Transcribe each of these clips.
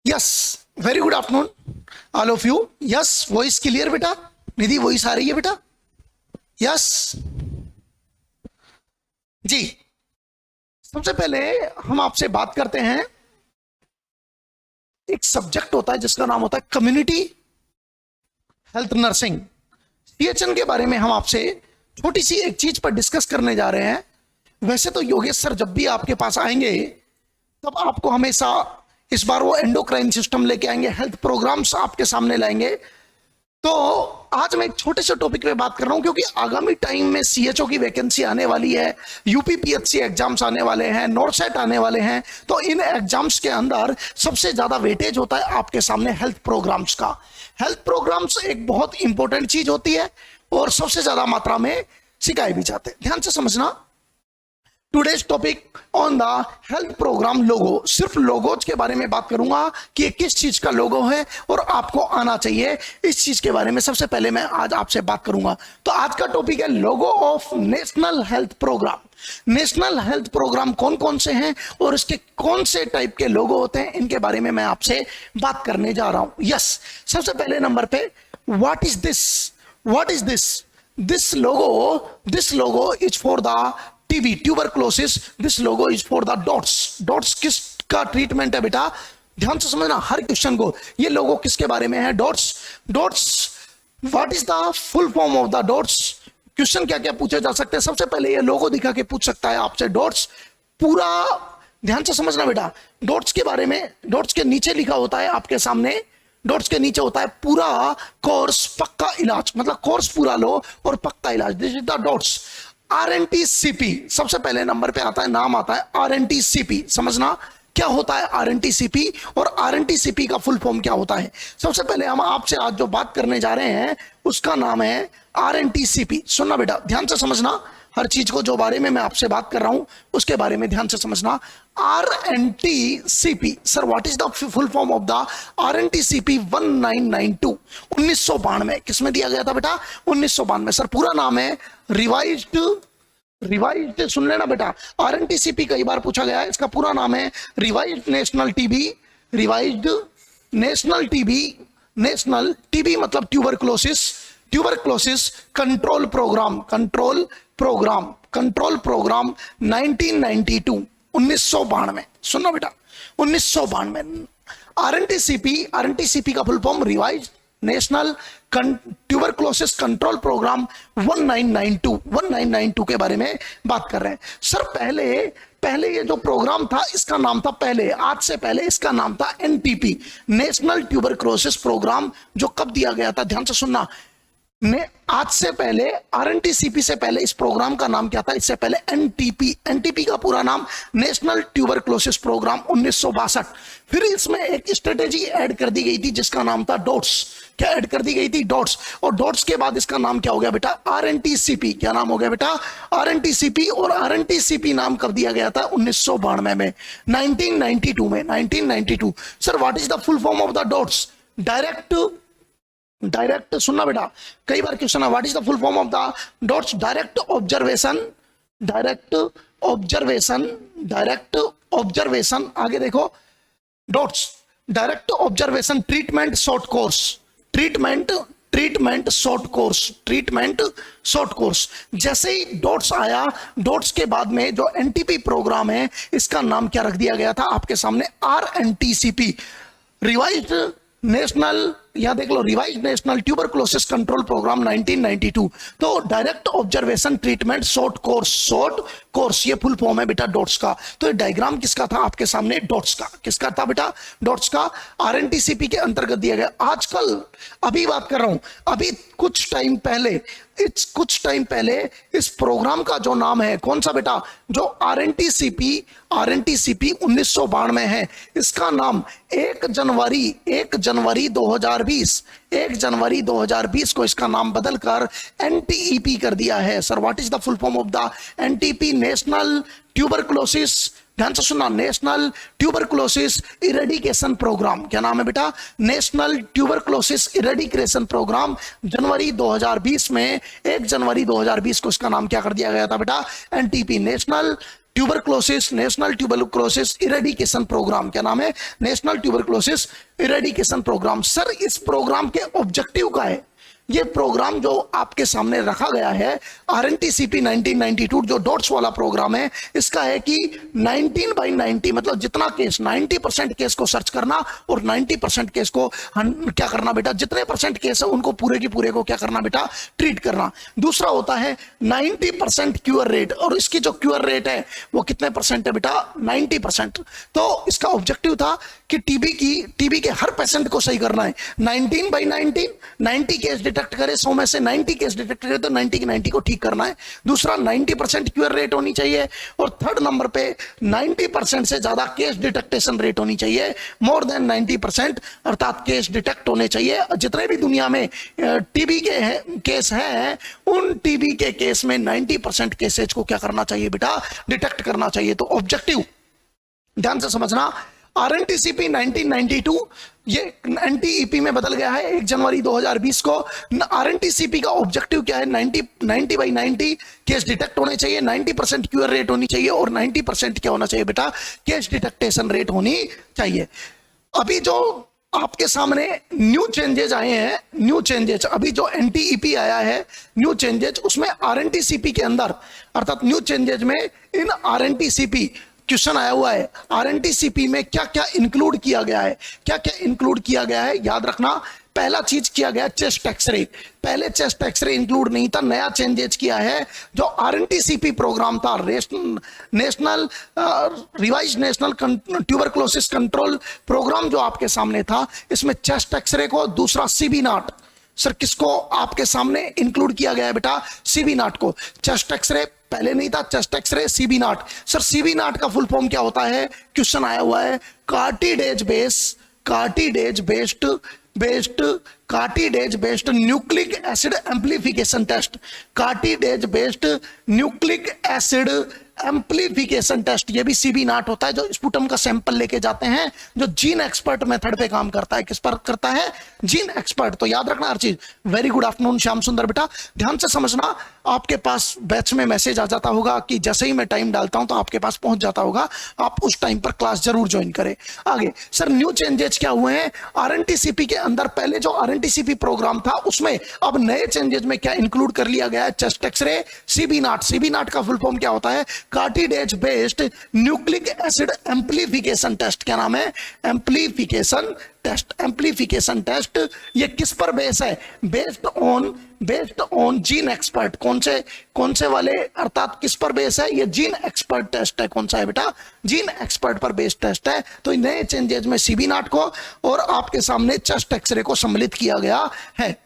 Yes, very good afternoon all of you. Yes, voice clear बेटा? निधि voice आ रही है बेटा? यस जी। सबसे पहले हम आपसे बात करते हैं, एक सब्जेक्ट होता है जिसका नाम होता है कम्युनिटी हेल्थ नर्सिंग। सीएचएन के बारे में हम आपसे छोटी सी एक चीज पर डिस्कस करने जा रहे हैं। वैसे तो योगेश सर जब भी आपके पास आएंगे तब आपको हमेशा, इस बार वो एंडोक्राइन सिस्टम लेके आएंगे, हेल्थ प्रोग्राम्स आपके सामने लाएंगे। तो आज मैं एक छोटे से टॉपिक पे बात कर रहा हूं क्योंकि आगामी टाइम में सीएचओ की वैकेंसी आने वाली है, यूपीपीएचसी एग्जाम्स आने वाले हैं, नॉर्सेट आने वाले हैं। तो इन एग्जाम्स के अंदर सबसे ज्यादा वेटेज होता है आपके सामने हेल्थ प्रोग्राम्स का। हेल्थ प्रोग्राम्स एक बहुत इंपॉर्टेंट चीज होती है और सबसे ज्यादा मात्रा में सिखाए भी जाते हैं। ध्यान से समझना, today's topic on the health programme logo. सिर्फ लोगोज के बारे में बात करूंगा कि ये किस चीज का लोगो है और आपको आना चाहिए, इस चीज के बारे में सबसे पहले मैं आज आपसे बात करूंगा। तो आज का टॉपिक है logo of national health programme. National health programme कौन कौन से हैं और इसके कौन से टाइप के लोगो होते हैं, इनके बारे में मैं आपसे बात करने जा रहा हूं। यस, सबसे पहले नंबर पे what is this? What is this? This logo is for the TB, tuberculosis. This logo is for the dots. Dots किसका ट्रीटमेंट है बेटा? ध्यान से समझना हर क्वेश्चन को। ये लोगो किसके बारे में है? Dots. Dots, what is the full form of the dots? Question क्या क्या पूछे जा सकते हैं। सबसे पहले ये लोगो दिखा के पूछ सकता है आपसे डॉट्स। पूरा ध्यान से समझना बेटा, डॉट्स के बारे में, डॉट्स के नीचे लिखा होता है आपके सामने, डॉट्स के नीचे होता है पूरा कोर्स पक्का इलाज, मतलब कोर्स पूरा लो और पक्का इलाज। This is the DOTS. RNTCP सबसे पहले नंबर पे आता है, नाम आता है आरएनटीसीपी। समझना क्या होता है आरएनटीसीपी और आरएनटीसीपी का फुल फॉर्म क्या होता है। सबसे पहले हम आपसे आज जो बात करने जा रहे हैं उसका नाम है आरएनटीसीपी। सुनना बेटा, ध्यान से समझना हर चीज को, जो बारे में मैं आपसे बात कर रहा हूं उसके बारे में ध्यान से समझना। RNTCP, sir what is the full form of the RNTCP 1992? 1992 किसमें दिया गया था बेटा? 1992। सर पूरा नाम है रिवाइज्ड, सुन लेना बेटा, आरएनटीसीपी कई बार पूछा गया है। इसका पूरा नाम है revised national TB, revised national TB, national TB मतलब tuberculosis control programme, control programme 1992, 1992। सुनना बेटा, 1992। आरएनटीसीपी का full form revised national tuberculosis control programme 1992 के बारे में बात कर रहे हैं। सर पहले ये जो प्रोग्राम था इसका नाम था, पहले आज से पहले इसका नाम था एनटीपी, नेशनल ट्यूबरक्लोसिस प्रोग्राम। जो कब दिया गया था, ध्यान से सुनना, आज से पहले आरएनटीसीपी से पहले इस प्रोग्राम का नाम क्या था? इससे पहले एनटीपी, एनटीपी का पूरा नाम नेशनल ट्यूबरक्लोसिस प्रोग्राम 1962। फिर इसमें एक स्ट्रेटेजी ऐड कर दी गई थी जिसका नाम था डॉट्स। क्या ऐड कर दी गई थी? डॉट्स। और डॉट्स के बाद इसका नाम क्या हो गया बेटा? आरएनटीसीपी। क्या नाम हो गया बेटा? आरएनटीसीपी। और आरएनटीसीपी नाम कब दिया गया था? 1992 में, 1992 में, 1992। Sir what is the full form of the dots? Direct, सुनना बेटा, कई बार क्वेश्चन है, what is the full form of the dots? Direct observation. आगे देखो, dots direct observation treatment short course. जैसे ही डॉट्स आया, डॉट्स के बाद में जो एनटीपी प्रोग्राम है इसका नाम क्या रख दिया गया था आपके सामने? आरएनटीसीपी, रिवाइज्ड नेशनल, यहां देख लो, revised national tuberculosis control programme 1992। तो direct observation treatment short course, ये फुल फॉर्म है बेटा डॉट्स का। तो ये डायग्राम किसका था आपके सामने? डॉट्स का। किसका था बेटा? डॉट्स का। आरएनटीसीपी के अंतर्गत दिया गया। आजकल अभी बात कर रहा हूं, अभी कुछ टाइम पहले इस प्रोग्राम का जो नाम है कौन सा बेटा? जो आरएनटीसीपी 1992 है, इसका नाम 1 जनवरी 2020 को इसका नाम बदलकर एनटीईपी कर दिया है। Sir what is the full form of the NTP? National tuberculosis, ध्यान से सुनना, नेशनल ट्यूबरक्लोसिस इरेडिकेशन प्रोग्राम। क्या नाम है बेटा? National tuberculosis eradication programme. जनवरी 2020 में, 1 जनवरी 2020 को इसका नाम क्या कर दिया गया था बेटा? NTP, national tuberculosis, national tuberculosis eradication programme. क्या नाम है? National tuberculosis eradication programme. Sir इस प्रोग्राम के ऑब्जेक्टिव का है, ये प्रोग्राम जो आपके सामने रखा गया है RNTCP 1992 जो डॉट्स वाला प्रोग्राम है, इसका है कि 19/90 मतलब जितना केस 90% केस को सर्च करना और 90% केस को क्या करना बेटा, जितने परसेंट केस है उनको पूरे की पूरे को क्या करना बेटा, ट्रीट करना। दूसरा होता है 90% क्यूअर रेट, और इसकी जो क्यूअर रेट है वो कितने परसेंट है बेटा, 90%। तो इसका ऑब्जेक्टिव था कि टीबी के हर पेशेंट को सही करना है। 19/90 90 केस डिटेक्ट करे, 100 में से 90 केस डिटेक्ट करे तो 90 की 90 को ठीक करना है। दूसरा 90% क्यूअर रेट होनी चाहिए, और थर्ड नंबर पे 90% से ज्यादा केस डिटेक्टेशन रेट होनी चाहिए, मोर देन 90%, अर्थात केस डिटेक्ट होने चाहिए। जितने भी दुनिया में टीबी के केस हैं उन टीबी के केस में 90% केसेज को क्या करना चाहिए बेटा, डिटेक्ट करना चाहिए। तो ऑब्जेक्टिव ध्यान से समझना, RNTCP 1992 ये NTEP में बदल गया है 1 जनवरी 2020 को। RNTCP का ऑब्जेक्टिव क्या है, 90/90 केस डिटेक्ट होने चाहिए, 90% क्यूअर रेट होनी चाहिए, और 90% क्या होना चाहिए बेटा, केस डिटेक्टेशन रेट होनी चाहिए। अभी जो आपके सामने न्यू चेंजेज आए हैं, न्यू चेंजेज अभी जो NTEP आया है, न्यू चेंजेज उसमें RNTCP के अंदर, अर्थात न्यू चेंजेज में इन RNTCP क्वेश्चन आया हुआ है RNTCP में क्या क्या इंक्लूड किया गया है, क्या क्या इंक्लूड किया गया है, याद रखना। पहला चीज किया गया चेस्ट एक्सरे, पहले चेस्ट एक्सरे इंक्लूड नहीं था, नया चेंजेज किया है। जो RNTCP प्रोग्राम था, national revise national tuberculosis control programme जो आपके सामने था, इसमें चेस्ट एक्सरे को, दूसरा CB नॉट, सर किसको आपके सामने इंक्लूड किया गया है बेटा, CB नॉट को। चेस्ट एक्सरे पहले नहीं था, चेस्ट एक्सरे CB नॉट। सर CB नॉट का फुल फॉर्म क्या होता है, क्वेश्चन आया हुआ है, cartilage based nucleic acid amplification test, cartilage based nucleic acid amplification test, ये भी CB नॉट होता है, जो स्पुटम का सैंपल लेके जाते हैं, जो जीन एक्सपर्ट मेथड पे काम करता है। किस पर करता है, जीन एक्सपर्ट। तो याद रखना हर चीज। वेरी गुड आफ्टरनून श्याम सुंदर बेटा, ध्यान से समझना। आपके पास बैच में मैसेज आ जाता होगा कि जैसे ही मैं टाइम डालता हूं तो आपके पास पहुंच जाता होगा, आप उस टाइम पर क्लास जरूर ज्वाइन करें। आगे सर न्यू चेंजेस क्या हुए हैं RNTCP के अंदर, पहले जो RNTCP प्रोग्राम था उसमें अब नए चेंजेस में क्या इंक्लूड कर लिया गया है, chest x-ray CB NAAT. CB NAAT का फुल फॉर्म क्या होता है, cartilage based nucleic acid amplification test. क्या नाम है, एम्प्लीफिकेशन टेस्ट। एम्प्लीफिकेशन टेस्ट ये किस पर बेस है, बेस्ड ऑन जीन एक्सपर्ट। कौन से वाले, अर्थात किस पर बेस है, ये जीन एक्सपर्ट टेस्ट है। कौन सा है बेटा, जीन एक्सपर्ट पर बेस्ड टेस्ट है। तो नए चेंजेस में CB नॉट को और आपके सामने चेस्ट एक्सरे को सम्मिलित किया गया है।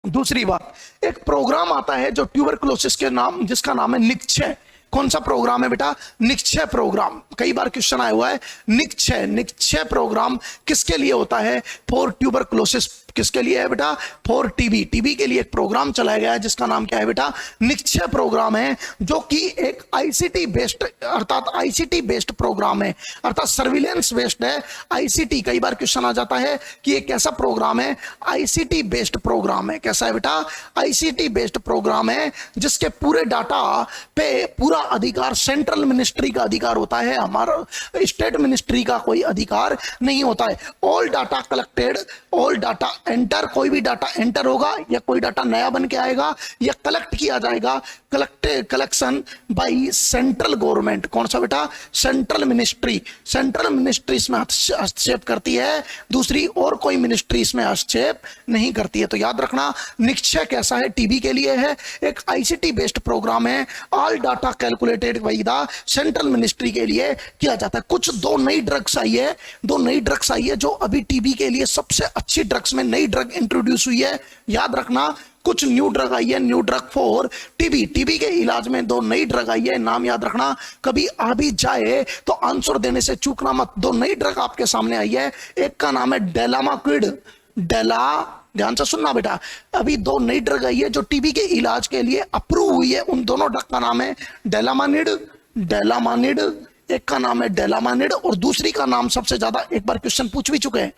दूसरी बात, एक प्रोग्राम आता है जो ट्यूबरक्लोसिस के नाम, जिसका नाम है निक्षय। कौन सा प्रोग्राम है बेटा, निक्षय प्रोग्राम। कई बार क्वेश्चन आया हुआ है, निक्षय प्रोग्राम किसके लिए होता है, फॉर ट्यूबरक्लोसिस। किसके लिए है बेटा, फॉर टीबी के लिए एक प्रोग्राम चलाया गया है जिसका नाम क्या है बेटा, निक्षय प्रोग्राम है, जो कि एक ICT बेस्ड, अर्थात ICT बेस्ड प्रोग्राम है, अर्थात सर्विलेंस बेस्ड है। ICT, कई बार क्वेश्चन आ जाता है कि एक कैसा प्रोग्राम है, ICT बेस्ड प्रोग्राम है। कैसा है बेटा, ICT बेस्ड प्रोग्राम है, जिसके पूरे डाटा पे पूरा अधिकार सेंट्रल मिनिस्ट्री का अधिकार होता है, हमारा स्टेट मिनिस्ट्री का कोई अधिकार नहीं होता है। All data collected, all data enter, कोई भी डाटा एंटर होगा या कोई डाटा नया बन के आएगा या कलेक्ट किया जाएगा, कलेक्शन बाय सेंट्रल गवर्नमेंट। कौन सा बेटा, सेंट्रल मिनिस्ट्री। सेंट्रल मिनिस्ट्री इसमें हस्तक्षेप करती है, दूसरी और कोई मिनिस्ट्री इसमें हस्तक्षेप नहीं करती है। तो याद रखना, निक्षय कैसा है, टीबी के लिए है, एक ICT बेस्ड प्रोग्राम है, all data calculated by the central ministry के लिए किया जाता है। कुछ दो नई ड्रग्स आई है जो अभी टीबी के लिए सबसे अच्छी ड्रग्स में नई ड्रग इंट्रोड्यूस हुई है। याद रखना, कुछ न्यू ड्रग आई है, न्यू ड्रग फॉर टीबी के इलाज में दो नई ड्रग आई है। नाम याद रखना, कभी आ भी जाए तो आंसर देने से चूकना मत। दो नई ड्रग आपके सामने आई है, एक का नाम है डेलामाक्विड, ध्यान से सुनना बेटा, अभी दो नई ड्रग आई है जो टीबी के इलाज के लिए अप्रूव हुई है। उन दोनों ड्रग का नाम है डेलामानिड, एक का नाम है डेलामानिड और दूसरी का नाम सबसे ज्यादा एक बार क्वेश्चन पूछ भी चुके हैं,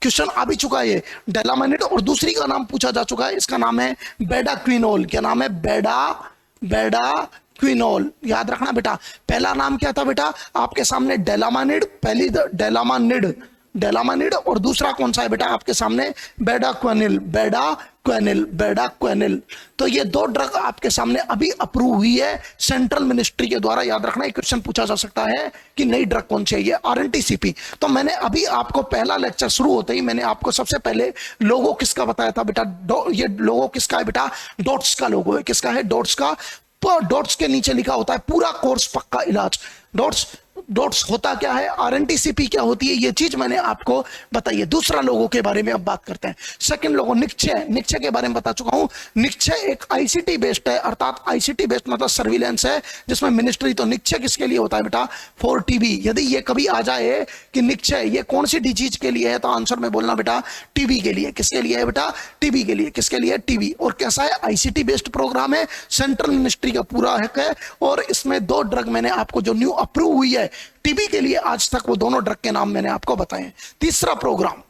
क्वेश्चन आ भी चुका है, डेलामानिड, और दूसरी का नाम पूछा जा चुका है, इसका नाम है बेडाक्विनोल। क्या नाम है, बेडाक्विनोल। क्विनोल। याद रखना बेटा, पहला नाम क्या था बेटा आपके सामने डेलामानिड, पहली डेलामानिड, डेलामानिड, और दूसरा कौन सा है बेटा आपके सामने बेडाक्वेनिल, बेडाक्वेनिल, बेडाक्वेनिल। तो ये दो ड्रग आपके सामने अभी अप्रूव हुई है सेंट्रल मिनिस्ट्री के द्वारा। याद रखना, एक क्वेश्चन पूछा जा सकता है कि नई ड्रग कौन सी है, ये आरएनटीसीपी। तो मैंने अभी आपको पहला लेक्चर शुरू होते ही मैंने आपको सबसे पहले लोगो किसका बताया था बेटा, ये लोगो किसका है बेटा, डॉट्स का लोगो है। किसका है, डॉट्स का। डॉट्स के नीचे लिखा होता है पूरा कोर्स पक्का इलाज। डॉट्स, डॉट्स होता क्या है, आरएनटीसीपी क्या होती है, ये चीज मैंने आपको बताई है। दूसरा लोगों के बारे में अब बात करते हैं। सेकंड लोगो निक्षय, निक्षय के बारे में बता चुका हूं। निक्षय एक आईसीटी बेस्ड है, अर्थात आईसीटी बेस्ड मतलब सर्विलेंस है जिसमें मिनिस्ट्री। तो निक्षय किसके लिए होता है बेटा, फॉर टीबी। यदि ये कभी आ जाए कि निक्षय ये कौन सी डिजीज के लिए है, तो आंसर में बोलना बेटा टीबी के लिए। किसके लिए है बेटा, टीबी के लिए। किसके लिए, टीबी। और कैसा है, आईसीटी बेस्ड प्रोग्राम है, सेंट्रल मिनिस्ट्री का पूरा हक है। और इसमें दो ड्रग मैंने आपको जो न्यू अप्रूव हुई है टीबी के लिए, आज तक वो दोनों ड्रग के नाम मैंने आपको बताए। तीसरा प्रोग्राम,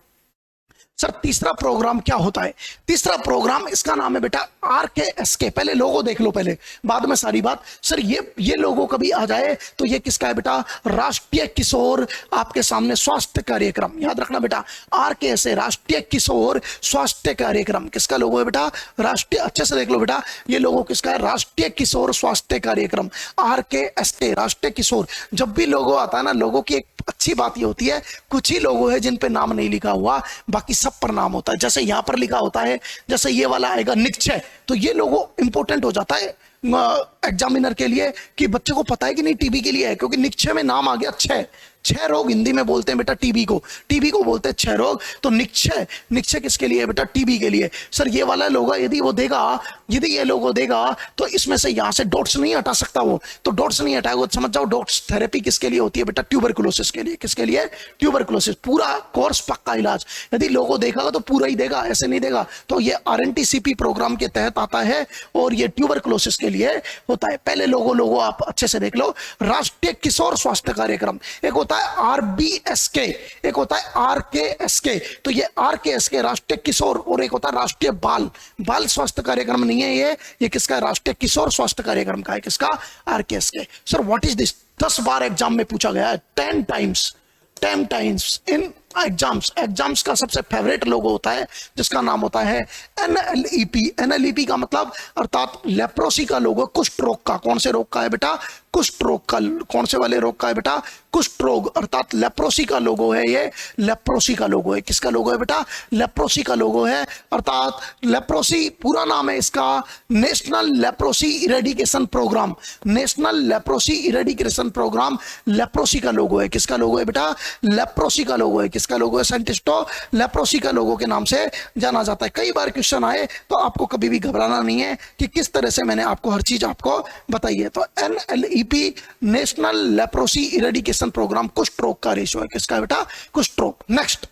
सर तीसरा प्रोग्राम क्या होता है, तीसरा प्रोग्राम इसका नाम है बेटा आरकेएसके। पहले लोगो देख लो पहले, बाद में सारी बात। सर ये लोगो कभी आ जाए तो ये किसका है बेटा, राष्ट्रीय किशोर आपके सामने स्वास्थ्य कार्यक्रम। याद रखना बेटा, आरकेएसए राष्ट्रीय किशोर स्वास्थ्य कार्यक्रम। किसका लोगो है बेटा, राष्ट्रीय, अच्छे से देख लो बेटा, ये लोगो किसका है, राष्ट्रीय किशोर स्वास्थ्य कार्यक्रम, आरकेएसके, राष्ट्रीय किशोर। जब भी लोगो आता है ना, लोगो की एक अच्छी बात ये होती है, कुछ ही लोगो है जिन पे नाम नहीं लिखा हुआ, बाकी सब पर नाम होता है। जैसे यहां पर लिखा होता है, जैसे ये वाला आएगा निक्षय, तो ये लोगो इंपॉर्टेंट हो जाता है एग्जामिनर के लिए कि बच्चे को पता है कि नहीं टीबी के लिए है, क्योंकि निक्षय में नाम आ गया छह। छह रोग हिंदी में बोलते हैं बेटा टीबी को, टीबी को बोलते हैं छह रोग। तो निक्षय, निक्षय किसके लिए है बेटा, टीबी के लिए। सर ये वाला लोगो यदि वो देगा, यदि ये लोगो देगा तो इसमें से यहां से डॉट्स नहीं हटा सकता वो, तो डॉट्स नहीं हटाएगा। समझ जाओ डॉट्स थेरेपी किसके लिए होती है बेटा, ट्यूबरकुलोसिस के लिए। किसके लिए, ट्यूबरकुलोसिस। पूरा कोर्स पक्का इलाज। यदि लोगो देखेगा तो पूरा ही देगा, ऐसे नहीं देगा। तो ये आरएनटीसीपी प्रोग्राम के तहत आता है और ये ट्यूबरकुलोसिस के लिए होता है। पहले लोगो आप अच्छे से देख लो, राष्ट्रीय किशोर स्वास्थ्य कार्यक्रम। एक होता है आरबीएसके, एक होता है आरकेएसके। तो ये आरकेएसके राष्ट्रीय किशोर, और एक होता है राष्ट्रीय बाल, बाल स्वास्थ्य कार्यक्रम नहीं है ये किसका है, राष्ट्रीय किशोर स्वास्थ्य कार्यक्रम का है। किसका, RKSK. Sir what is this, 10 bar exam में पूछा गया है, 10 टाइम्स इन एग्जाम्स का सबसे फेवरेट लोगो होता है जिसका नाम होता है एनएलईपी। एनएलईपी का मतलब अर्थात लेप्रोसी का लोगो, कुष्ठ रोग का। कौन से रोग का है बेटा, कुष्ठ रोग का। कौन से वाले रोग का है बेटा, कुष्ठ रोग, अर्थात लेप्रोसी का लोगो है ये, लेप्रोसी का लोगो है। किसका लोगो है बेटा, लेप्रोसी का लोगो है। अर्थात लेप्रोसी पूरा नाम है इसका national leprosy eradication programme, national leprosy eradication programme. Leprosy का लोगो है। किसका लोगो है बेटा, लेप्रोसी का लोगो है। किसका लोगो है साइंटिस्टों, लेप्रोसी का लोगो के नाम से जाना जाता है। कई बार क्वेश्चन आए तो आपको कभी भी घबराना नहीं है कि किस तरह से मैंने आपको हर चीज आपको बताई है। तो NLEP national leprosy eradication programme, कुष्ठ रोग का रेशो है। किसका बेटा, कुष्ठ रोग। नेक्स्ट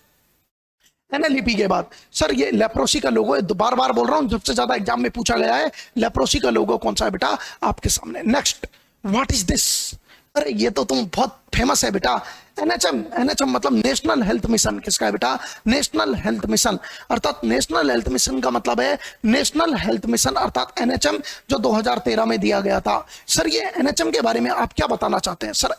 एनएलईपी के बाद सर ये लेप्रोसी का लोगो है, बार बार बोल रहा हूं, सबसे ज्यादा एग्जाम में पूछा गया है। लेप्रोसी का लोगो कौन सा है बेटा, आपके सामने। नेक्स्ट व्हाट इज दिस, अरे ये तो तुम बहुत फेमस है बेटा, एनएचएम। एनएचएम मतलब नेशनल हेल्थ मिशन। किसका है बेटा, नेशनल हेल्थ मिशन। अर्थात नेशनल हेल्थ मिशन का मतलब है नेशनल हेल्थ मिशन, अर्थात एनएचएम जो 2013 में दिया गया था। सर ये एनएचएम के बारे में आप क्या बताना चाहते हैं। सर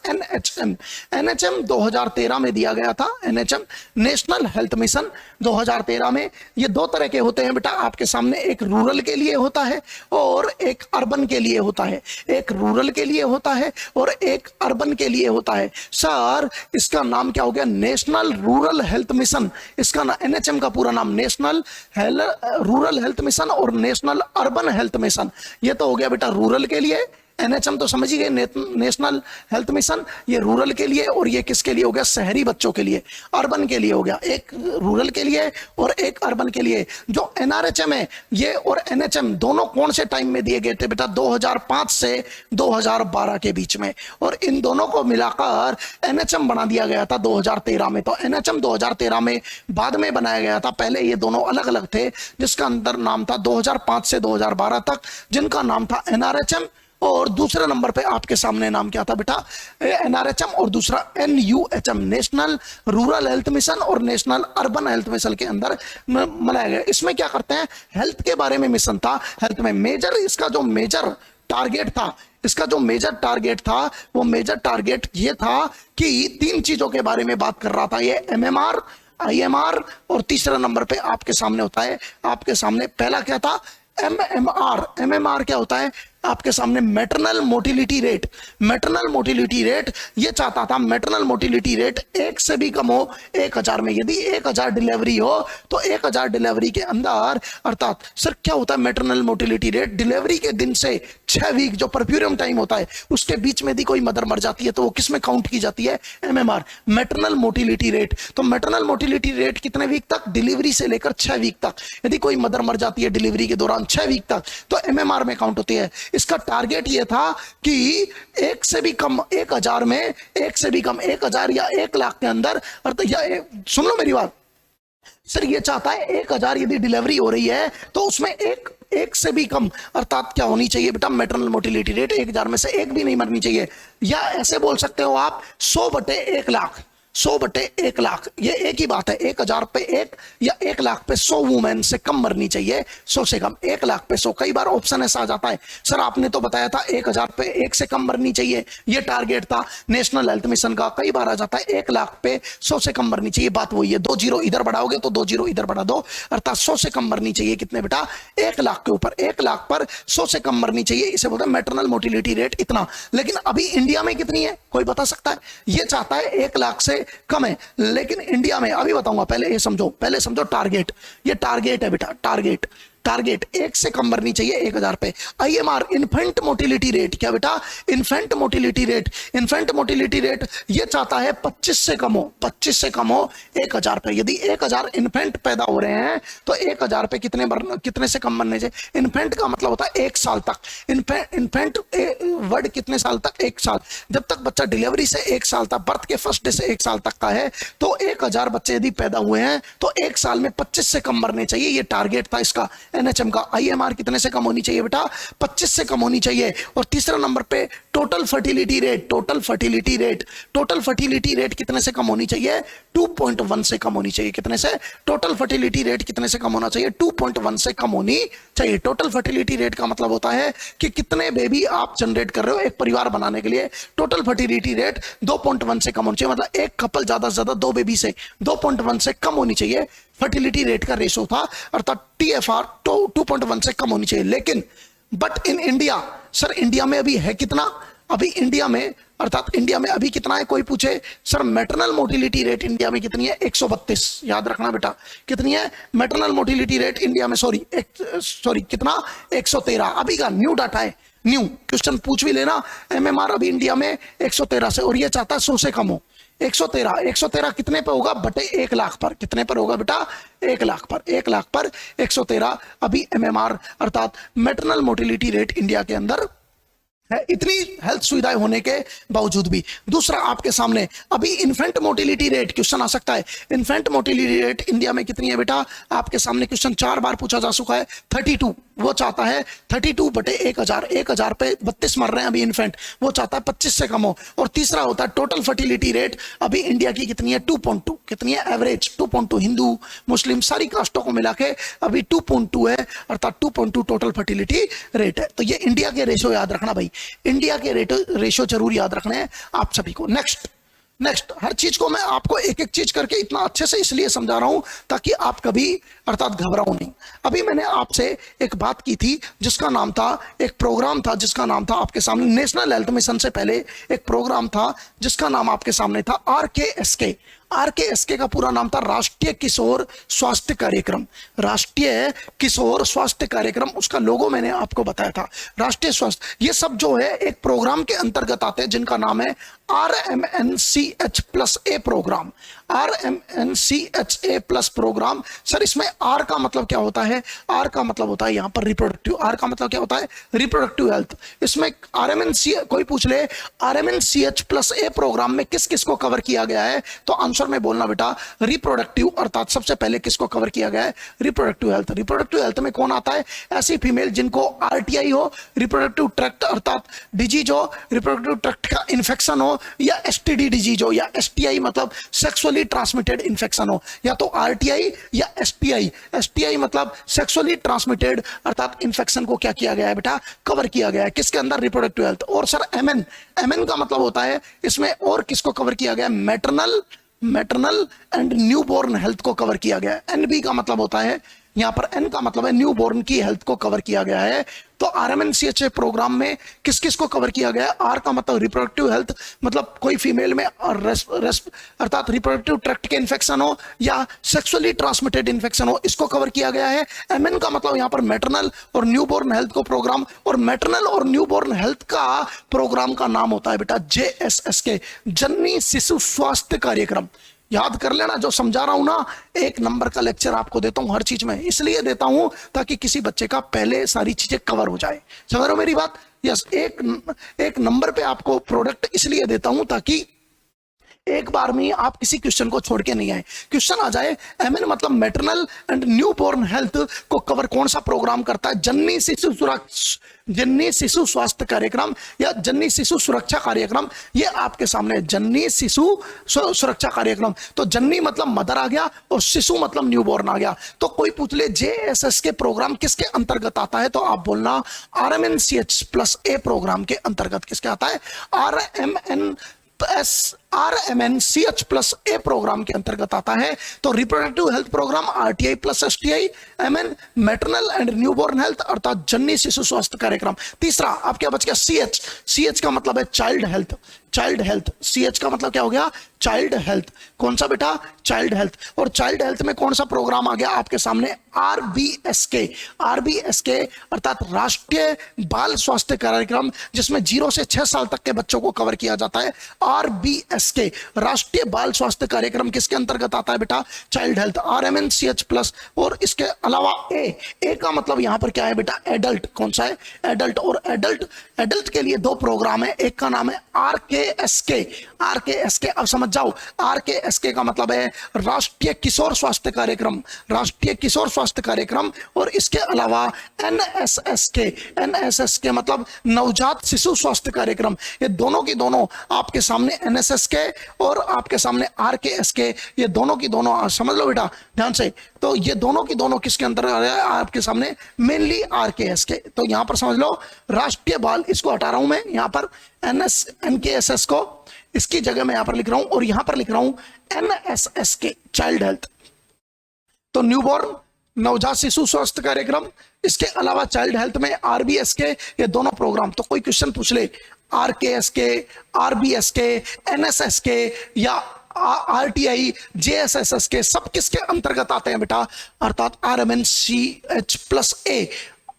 एनएचएम 2013 में दिया गया था। एनएचएम नेशनल हेल्थ मिशन 2013 में। ये दो तरह के होते हैं बेटा आपके सामने, एक रूरल के लिए होता है और एक अर्बन के लिए होता है। एक रूरल के लिए होता है और एक अर्बन के लिए होता है। सर इसका नाम क्या हो गया, नेशनल रूरल हेल्थ मिशन। इसका एनएचएम का पूरा नाम नेशनल रूरल हेल्थ मिशन और नेशनल अर्बन हेल्थ मिशन। ये तो हो गया बेटा रूरल के लिए। एनएचएम तो समझ ही गए, नेशनल हेल्थ मिशन, ये रूरल के लिए, और ये किसके लिए हो गया, शहरी बच्चों के लिए, अर्बन के लिए हो गया। एक रूरल के लिए और एक अर्बन के लिए। जो एनआरएचएम है ये और एनएचएम दोनों कौन से टाइम में दिए गए थे बेटा, 2005 से 2012 के बीच में, और इन दोनों को मिलाकर एनएचएम बना दिया गया था 2013 में। तो एनएचएम 2013 में बाद में बनाया गया था, पहले ये दोनों अलग अलग थे, जिसका अंदर नाम था 2005 से 2012 तक, जिनका नाम था एनआरएचएम। और दूसरे नंबर पे आपके सामने नाम क्या था बेटा, एनआरएचएम, और दूसरा NUHM, national rural health mission, और नेशनल अर्बन हेल्थ मिशन के अंदर मनाया गया। इसमें क्या करते हैं, हेल्थ के बारे में मिशन था। हेल्थ में मेजर, इसका जो मेजर टारगेट था, इसका जो मेजर टारगेट था वो मेजर टारगेट ये था कि तीन चीजों के बारे में बात कर रहा था ये, एमएमआर, आईएमआर और तीसरा नंबर पे आपके सामने होता है, आपके सामने पहला क्या था, एमएमआर। एमएमआर क्या होता है आपके सामने, maternal motility rate. Maternal motility rate ये चाहता था, मैटरनल मोटिलिटी रेट एक से भी कम हो 1000 में। यदि 1000 डिलीवरी हो तो 1000 डिलीवरी के अंदर, अर्थात सर क्या होता है मैटरनल मोटिलिटी रेट, डिलीवरी के दिन से 6 वीक जो परफ्यूरियम टाइम होता है उसके बीच में यदि कोई मदर मर जाती है तो वो किस में काउंट की जाती है, एमएमआर, मैटरनल मोटिलिटी रेट। तो मैटरनल मोटिलिटी रेट कितने वीक तक, डिलीवरी से लेकर 6 वीक तक। यदि कोई मदर मर जाती है डिलीवरी के दौरान 6 वीक तक तो एमएमआर में काउंट होती है। इसका टारगेट यह था कि एक से भी कम 1000 में, एक से भी कम 1000 या 1 लाख के अंदर, सुन लो मेरी बात, सर ये चाहता है 1000 यदि डिलीवरी हो रही है तो उसमें एक से भी कम, अर्थात क्या होनी चाहिए बेटा, मैटरनल मोटिलिटी रेट 1000 में से एक भी नहीं मरनी चाहिए। या ऐसे बोल सकते हो आप 100/1 लाख, 100/1 लाख, ये एक ही बात है, 1000 पे 1 या 1 लाख पे 100 वुमेन से कम मरनी चाहिए, 100 से कम, 1 लाख पे 100। कई बार ऑप्शन ऐसा आ जाता है, सर आपने तो बताया था 1000 पे 1 से कम मरनी चाहिए, ये टारगेट था नेशनल हेल्थ मिशन का। कई बार आ जाता है 1 लाख पे 100 से कम मरनी चाहिए, बात वही है, 2 जीरो इधर बढ़ाओगे तो 2 जीरो इधर बढ़ा दो, अर्थात 100 से कम मरनी चाहिए कितने बेटा, 1 लाख के ऊपर, 1 लाख पर 100 से कम मरनी चाहिए, इसे बोलते हैं मैटरनल मोटिलिटी रेट इतना। लेकिन अभी इंडिया में कितनी है कोई बता सकता है, ये चाहता है 1 लाख से कम है, लेकिन इंडिया में अभी बताऊंगा, पहले ये समझो, पहले समझो टारगेट, ये टारगेट है बेटा, टारगेट, टारगेट 1 से कम मरनी चाहिए 1000 पे। आईएमआर, इन्फेंट मोटिलिटी रेट, क्या बेटा, infant motility rate. Infant motility rate ये चाहता है 25 से कम हो, 25 से कम हो 1000 पे। यदि 1000 इन्फेंट पैदा हो रहे हैं तो 1000 पे कितने से कम मरने चाहिए। इन्फेंट का मतलब होता है 1 साल तक, इन्फेंट वर्ड कितने साल तक, 1 साल। जब तक बच्चा डिलीवरी से 1 साल तक, बर्थ के फर्स्ट डे से 1 साल तक का है तो 1000 बच्चे यदि पैदा हुए हैं तो 1 साल में 25 से कम मरने चाहिए, ये टारगेट था इसका एनएचएम का। आईएमआर कितने से कम होनी चाहिए बेटा, 25 से कम होनी चाहिए। और तीसरा नंबर पे total fertility rate, total fertility rate, total fertility rate कितने से कम होनी चाहिए, 2.1 से कम होनी चाहिए। कितने से, टोटल फर्टिलिटी रेट कितने से कम होना चाहिए, 2.1 से कम होनी चाहिए। टोटल फर्टिलिटी रेट का मतलब होता है कि कितने बेबी आप जनरेट कर रहे हो एक परिवार बनाने के लिए। टोटल फर्टिलिटी रेट 2.1 से कम होनी चाहिए, मतलब एक कपल ज्यादा से ज्यादा 2 बेबी से 2.1 से कम होनी चाहिए, फर्टिलिटी रेट का रेशो था, अर्थात टीएफआर 2.1 से कम होनी चाहिए। लेकिन but in India, sir India में अभी है कितना, अभी इंडिया में, अर्थात इंडिया में अभी कितना है, कोई पूछे sir maternal motility rate India में कितनी है, 132। याद रखना बेटा कितनी है मैटरनल मोटिलिटी रेट इंडिया में, सॉरी कितना, 113। अभी का न्यू डाटा है, न्यू क्वेश्चन पूछ भी लेना। एमएमआर अभी इंडिया में 113 से, और ये चाहता है 100 से कम हो। 113 कितने पे होगा बटे 1 लाख पर, कितने पर होगा बेटा, 1 लाख पर, 1 लाख पर 113 अभी एमएमआर, अर्थात मैटरनल मोटिलिटी रेट इंडिया के अंदर है, इतनी हेल्थ सुविधाएं होने के बावजूद भी। दूसरा आपके सामने अभी इन्फेंट मोटिलिटी रेट क्वेश्चन आ सकता है, इन्फेंट मोटिलिटी रेट इंडिया में कितनी है बेटा, आपके सामने क्वेश्चन 4 बार पूछा जा चुका है, 32। वो चाहता है 32/1000, 1000 पे 32 मर रहे हैं अभी इन्फेंट, वो चाहता है 25 से कम हो। और तीसरा होता है टोटल फर्टिलिटी रेट, अभी इंडिया की कितनी है, 2.2, कितनी है, एवरेज 2.2, हिंदू मुस्लिम सारी कास्टों को मिला के अभी 2.2 है, अर्थात 2.2 टोटल फर्टिलिटी रेट है। तो ये इंडिया के रेशो याद रखना भाई, इंडिया के रेशो जरूर याद रखने हैं आप सभी को। नेक्स्ट हर चीज को मैं आपको एक एक चीज करके इतना अच्छे से इसलिए समझा रहा हूं ताकि आप कभी, अर्थात घबराओ नहीं। अभी मैंने आपसे एक बात की थी जिसका नाम था, एक प्रोग्राम था जिसका नाम था आपके सामने, नेशनल हेल्थ मिशन से पहले एक प्रोग्राम था जिसका नाम आपके सामने था आरकेएसके। आरकेएसके का पूरा नाम था राष्ट्रीय किशोर स्वास्थ्य कार्यक्रम, राष्ट्रीय किशोर स्वास्थ्य कार्यक्रम। उसका लोगो मैंने आपको बताया था, राष्ट्रीय स्वास्थ्य। ये सब जो है एक प्रोग्राम के अंतर्गत आते हैं जिनका नाम है RMNCH+A programme, RMNCHA+ programme. Sir इसमें आर का मतलब क्या होता है, आर का मतलब होता है यहां पर रिप्रोडक्टिव, आर का मतलब क्या होता है, रिप्रोडक्टिव हेल्थ। इसमें RMNC, कोई पूछ ले RMNCH+A प्रोग्राम में किस किस को कवर किया गया है, तो आंसर आंसर में बोलना बेटा रिप्रोडक्टिव, अर्थात सबसे पहले किसको कवर किया गया है, रिप्रोडक्टिव हेल्थ। रिप्रोडक्टिव हेल्थ में कौन आता है, ऐसी फीमेल जिनको आरटीआई हो, रिप्रोडक्टिव ट्रैक्ट अर्थात डिजीज हो, रिप्रोडक्टिव ट्रैक्ट का इन्फेक्शन हो, या एसटीडी डिजीज हो, या एसटीआई मतलब सेक्सुअली ट्रांसमिटेड इन्फेक्शन हो, या तो आरटीआई या एसटीआई। एसटीआई मतलब सेक्सुअली ट्रांसमिटेड अर्थात इन्फेक्शन को क्या किया गया है बेटा, कवर किया गया है किसके अंदर, रिप्रोडक्टिव हेल्थ। और सर एमएन, एमएन का मतलब होता है इसमें और किसको कवर किया गया, मैटरनल एंड न्यूबॉर्न हेल्थ को कवर किया गया है। एनबी का मतलब होता है, यहां पर एन का मतलब है न्यूबॉर्न की हेल्थ को कवर किया गया है। तो आरएमएनसीएचए प्रोग्राम में किस किस को कवर किया गया है, आर का मतलब रिप्रोडक्टिव हेल्थ, मतलब कोई फीमेल में अर्थात रिप्रोडक्टिव ट्रैक्ट के इन्फेक्शन हो या सेक्सुअली ट्रांसमिटेड इन्फेक्शन हो, इसको कवर किया गया है। एमएन का मतलब यहां पर मैटरनल और न्यूबॉर्न हेल्थ को प्रोग्राम, और मैटरनल और न्यूबॉर्न हेल्थ का प्रोग्राम का नाम होता है बेटा जेएसएसके, जननी शिशु स्वास्थ्य कार्यक्रम। याद कर लेना, जो समझा रहा हूं ना, एक नंबर का लेक्चर आपको देता हूं हर चीज में, इसलिए देता हूं ताकि किसी बच्चे का पहले सारी चीजें कवर हो जाए। समझ रहे हो मेरी बात? यस, एक नंबर पे आपको प्रोडक्ट इसलिए देता हूं ताकि एक बार में आप किसी क्वेश्चन को छोड़ के नहीं आए। क्वेश्चन आ जाए एमएन मतलब मैटरनल एंड न्यूबॉर्न हेल्थ को कवर कौन सा प्रोग्राम करता है, जननी शिशु स्वास्थ्य कार्यक्रम या जननी शिशु सुरक्षा कार्यक्रम। ये आपके सामने जननी शिशु सुरक्षा कार्यक्रम। तो जननी मतलब मदर आ गया और शिशु मतलब न्यूबॉर्न आ गया। तो कोई पूछ ले जेएसएस के प्रोग्राम किसके अंतर्गत आता है, तो आप बोलना RMNCH+A प्रोग्राम के अंतर्गत किसके आता है, RMNCH+A प्रोग्राम के अंतर्गत आता है। तो reproductive health programme RTI plus STI, MN maternal and newborn health अर्थात जननी शिशु स्वास्थ्य कार्यक्रम। तीसरा आप क्या बच गया, CH। CH का मतलब है child health, child health. CH का मतलब क्या हो गया, चाइल्ड हेल्थ। कौन सा बेटा, चाइल्ड हेल्थ। और चाइल्ड हेल्थ में कौन सा प्रोग्राम आ गया आपके सामने, RBSK। RBSK अर्थात राष्ट्रीय बाल स्वास्थ्य कार्यक्रम, जिसमें 0 से 6 साल तक के बच्चों को कवर किया जाता है। RBSK राष्ट्रीय बाल स्वास्थ्य कार्यक्रम किसके अंतर्गत आता है बेटा, चाइल्ड हेल्थ, RMNCH+। और इसके अलावा ए का मतलब यहां पर क्या है बेटा, एडल्ट। कौन सा है, एडल्ट। और एडल्ट के लिए 2 प्रोग्राम है, एक का नाम है RKSK। अब समझ जाओ, RKSK का मतलब है राष्ट्रीय किशोर स्वास्थ्य कार्यक्रम, राष्ट्रीय किशोर स्वास्थ्य कार्यक्रम। और इसके अलावा NSSK मतलब नवजात शिशु स्वास्थ्य कार्यक्रम। ये दोनों की दोनों आपके सामने NSSK और आपके सामने RKSK, ये दोनों की दोनों समझ लो बेटा ध्यान से। तो ये दोनों की दोनों किसके अंदर आ रहा है आपके सामने, मेनली RKSK। तो यहां पर समझ लो राष्ट्रीय बाल, इसको हटा रहा हूं मैं, यहां पर NKSS को इसकी जगह मैं यहां पर लिख रहा हूं, और यहां पर लिख रहा हूं NSSK चाइल्ड हेल्थ। तो न्यूबॉर्न नवजात शिशु स्वास्थ्य कार्यक्रम, इसके अलावा चाइल्ड हेल्थ में RBSK, ये दोनों प्रोग्राम। तो कोई क्वेश्चन पूछ ले RKSK, RBSK, NSSK या RTI, JSSSK सब किसके अंतर्गत आते हैं बेटा, अर्थात RMNCH+A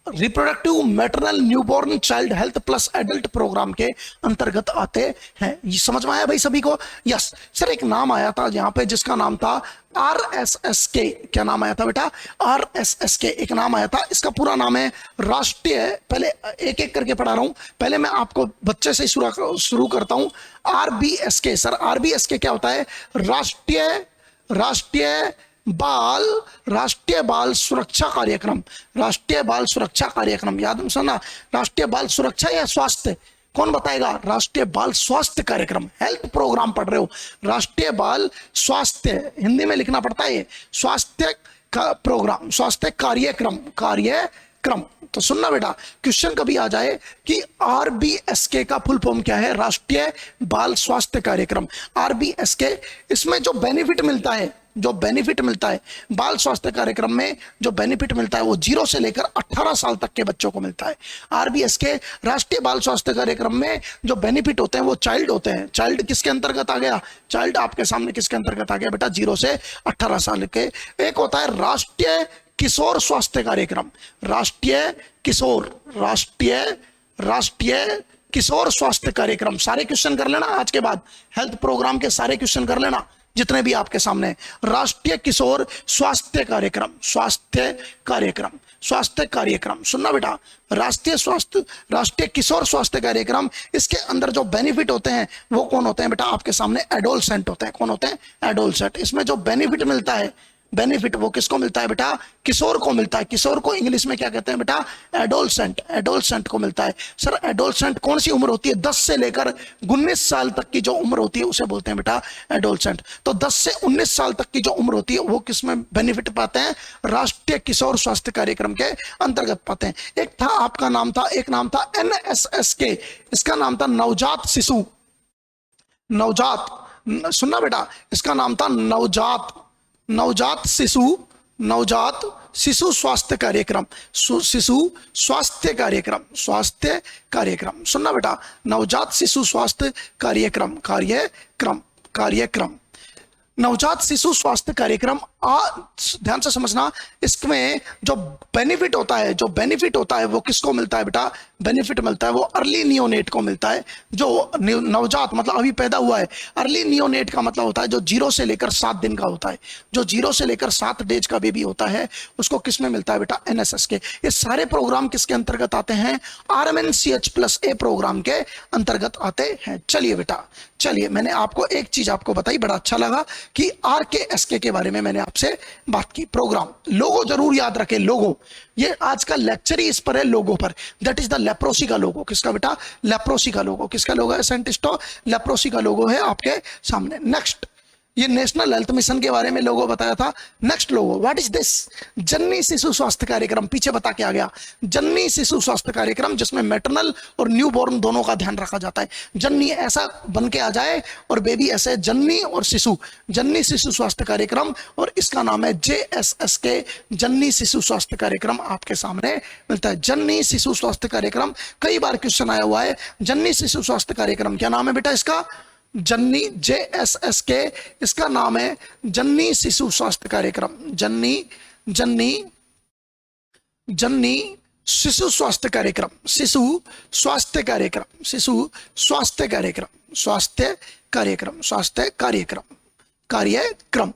reproductive maternal newborn child health plus adult programme के अंतर्गत आते हैं। ये समझ में आया भाई सभी को? यस सर, एक नाम आया था यहाँ पे जिसका नाम था RSSK। क्या नाम आया था बेटा, RSSK एक नाम आया था। इसका पूरा नाम है राष्ट्रीय, पहले एक एक करके पढ़ा रहा हूं, पहले मैं आपको बच्चे से शुरू करता हूं। RBSK, सर RBSK क्या होता है, राष्ट्रीय बाल सुरक्षा कार्यक्रम, राष्ट्रीय बाल सुरक्षा कार्यक्रम। याद में सुना, राष्ट्रीय बाल सुरक्षा या स्वास्थ्य, कौन बताएगा, राष्ट्रीय बाल स्वास्थ्य कार्यक्रम। हेल्थ प्रोग्राम पढ़ रहे हो, राष्ट्रीय बाल स्वास्थ्य हिंदी में लिखना पड़ता है, स्वास्थ्य का प्रोग्राम, स्वास्थ्य कार्यक्रम। तो सुनना बेटा, क्वेश्चन कभी आ जाए कि RBSK का फुल फॉर्म क्या है, राष्ट्रीय बाल स्वास्थ्य कार्यक्रम। RBSK, इसमें जो बेनिफिट मिलता है, बाल स्वास्थ्य कार्यक्रम में जो बेनिफिट मिलता है वो 0 से लेकर 18 साल तक के बच्चों को मिलता है। RBSK राष्ट्रीय बाल स्वास्थ्य कार्यक्रम में जो बेनिफिट होते हैं वो चाइल्ड होते हैं। चाइल्ड किसके अंतर्गत आ गया, चाइल्ड आपके सामने किसके अंतर्गत आ गया बेटा, 0 से 18 साल के। एक होता है राष्ट्रीय किशोर स्वास्थ्य कार्यक्रम, राष्ट्रीय किशोर स्वास्थ्य कार्यक्रम। सारे क्वेश्चन कर लेना आज के बाद, हेल्थ प्रोग्राम के सारे क्वेश्चन कर लेना। जितने भी आपके सामने हैं। राष्ट्रीय किशोर स्वास्थ्य कार्यक्रम, स्वास्थ्य कार्यक्रम, स्वास्थ्य कार्यक्रम, सुनना बेटा, राष्ट्रीय किशोर स्वास्थ्य कार्यक्रम, इसके अंदर जो बेनिफिट होते हैं वो कौन होते हैं बेटा? आपके सामने एडोलसेंट होते हैं। कौन होते हैं? एडोलसेंट। इसमें जो बेनिफिट मिलता है, बेनिफिट वो किसको मिलता है बेटा? किशोर को मिलता है। किशोर को इंग्लिश में क्या कहते हैं बेटा? एडोलसेंट। एडोलसेंट को मिलता है। सर एडोलसेंट कौन सी उम्र होती है? 10 से लेकर 19 साल तक की जो उम्र होती है उसे बोलते हैं बेटा एडोलसेंट। तो 10 से 19 साल तक की जो उम्र होती है वो किसमें बेनिफिट पाते हैं? राष्ट्रीय किशोर स्वास्थ्य कार्यक्रम के अंतर्गत पाते हैं। एक था आपका नाम था, एक नाम था NSS के, इसका नाम था नवजात शिशु, नवजात, सुनना बेटा, इसका नाम था नवजात शिशु स्वास्थ्य कार्यक्रम, शिशु स्वास्थ्य कार्यक्रम, स्वास्थ्य कार्यक्रम, सुनना बेटा, नवजात शिशु स्वास्थ्य कार्यक्रम, कार्यक्रम, नवजात शिशु स्वास्थ्य कार्यक्रम। ध्यान से समझना, इसमें जो बेनिफिट होता है वो किसको मिलता है बेटा? बेनिफिट मिलता है वो अर्ली नियोनेट को मिलता है। जो नवजात मतलब अभी पैदा हुआ है, अर्ली नियोनेट का मतलब होता है जो 0 से लेकर 7 दिन का होता है, जो 0 से लेकर 7 डेज का बेबी होता है उसको किसमें मिलता है बेटा? NSS के। ये सारे प्रोग्राम किसके अंतर्गत आते हैं? RMNCH+A प्रोग्राम के अंतर्गत आते हैं। चलिए बेटा, चलिए, मैंने आपको एक चीज आपको बताई, बड़ा अच्छा लगा कि RKSK के बारे में मैंने आपसे बात की। प्रोग्राम लोगो जरूर याद रखें, लोगो, ये आज का लेक्चर ही इस पर है, लोगो पर। दैट इज द लेप्रोसी का लोगो। किसका बेटा? लेप्रोसी का लोगो। किसका लोगो है साइंटिस्टों? लेप्रोसी का लोगो है आपके सामने। नेक्स्ट, ये नेशनल हेल्थ मिशन के बारे में लोगो बताया था। Next logo, what is this? जननी शिशु स्वास्थ्य कार्यक्रम। पीछे बता के आ गया, जननी शिशु स्वास्थ्य कार्यक्रम, जिसमें मैटरनल और न्यूबॉर्न दोनों का ध्यान रखा जाता है। जननी ऐसा बन के आ जाए और बेबी ऐसे, जननी और शिशु, जननी शिशु स्वास्थ्य कार्यक्रम, और इसका नाम है JSS के, जननी शिशु स्वास्थ्य कार्यक्रम आपके सामने मिलता है। जननी शिशु स्वास्थ्य कार्यक्रम, कई बार क्वेश्चन आया हुआ है। जननी शिशु स्वास्थ्य कार्यक्रम, क्या नाम है बेटा इसका? जननी, JSS के, इसका नाम है जननी शिशु स्वास्थ्य कार्यक्रम, जननी शिशु स्वास्थ्य कार्यक्रम, शिशु स्वास्थ्य कार्यक्रम, शिशु स्वास्थ्य कार्यक्रम, स्वास्थ्य कार्यक्रम, स्वास्थ्य कार्यक्रम, कार्यक्रम।